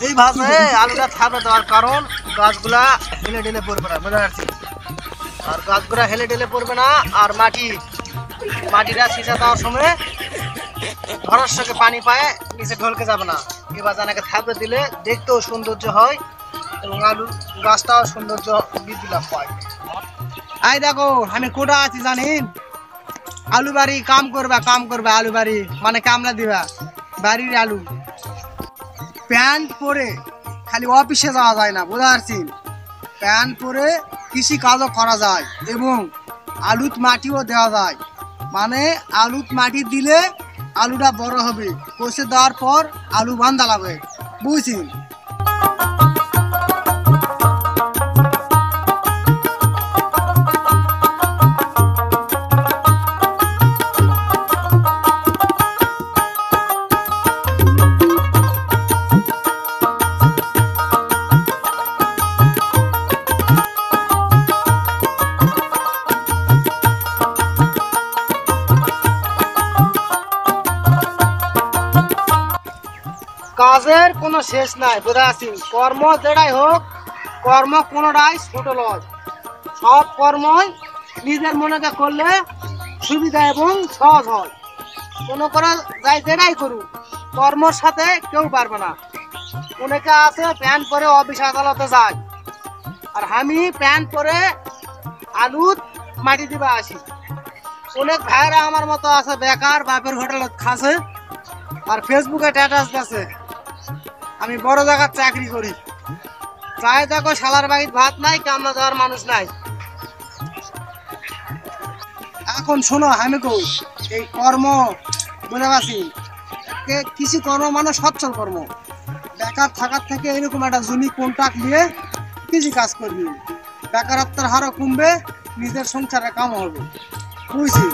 এই ভাবে আলুটা থাকবে দেওয়ার কারণ গাছগুলা হেলে ঢেলে পড়বে না, বুঝতে পারছি। আর গাছগুলা হেলে ঢেলে পড়বে না, আর মাটিটা সিঁচা দেওয়ার সময় ভরার সঙ্গে পানি পায় নিচে ঢলকে যাবে না। এবার জানাকে থাকবে দিলে দেখতেও সৌন্দর্য হয় এবং আলুর গাছটাও সৌন্দর্য বৃদ্ধি লাভ পায়। এই দেখো আমি কোটা আছি জানেন, আলু বাড়ি কাম করবে আলু বাড়ি মানে কামলা দিবা বাড়ির আলু। প্যান্ট পরে খালি অফিসে যাওয়া যায় না, বুঝতে পারছি। প্যান্ট পরে কৃষি কাজও করা যায় এবং আলুত মাটিও দেওয়া যায়। মানে আলুত মাটি দিলে আলুটা বড় হবে, কষে দেওয়ার পর আলু বান্ধা লাগবে, বুঝছি। কাজের কোনো শেষ নাই, বুঝা আছি। কর্ম যেটাই হোক, কর্ম কোনোটাই ছোট লয়। সব কর্মই নিজের মনেকে করলে সুবিধা এবং সহজ হয়। কোনো করা যাই যেটাই করুক, কর্মর সাথে কেউ পারবে না। অনেকে আছে প্যান্ট পরে অফিস আদালতে যায়, আর আমি প্যান্ট পরে আলুত মাটি দিবা আসি। অনেক ভাইরা আমার মতো আছে বেকার, বাপের হোটেলে খাসে আর ফেসবুকে স্ট্যাটাস আছে আমি বড় জায়গার চাকরি করি। চাই দেখো শালার বাড়ির ভাত নাই, কামনা দেওয়ার মানুষ নাই। এখন শোনো আমি কই, এই কর্ম বুঝে পাচ্ছি, কৃষি কর্ম মানে সচ্ছল কর্ম। বেকার থাকার থেকে এরকম একটা জমি কন্ট্রাক্ট নিয়ে কৃষি কাজ করবি, বেকারত্বের হারও কমবে, নিজের সংসারে কাম হবে, বুঝছি।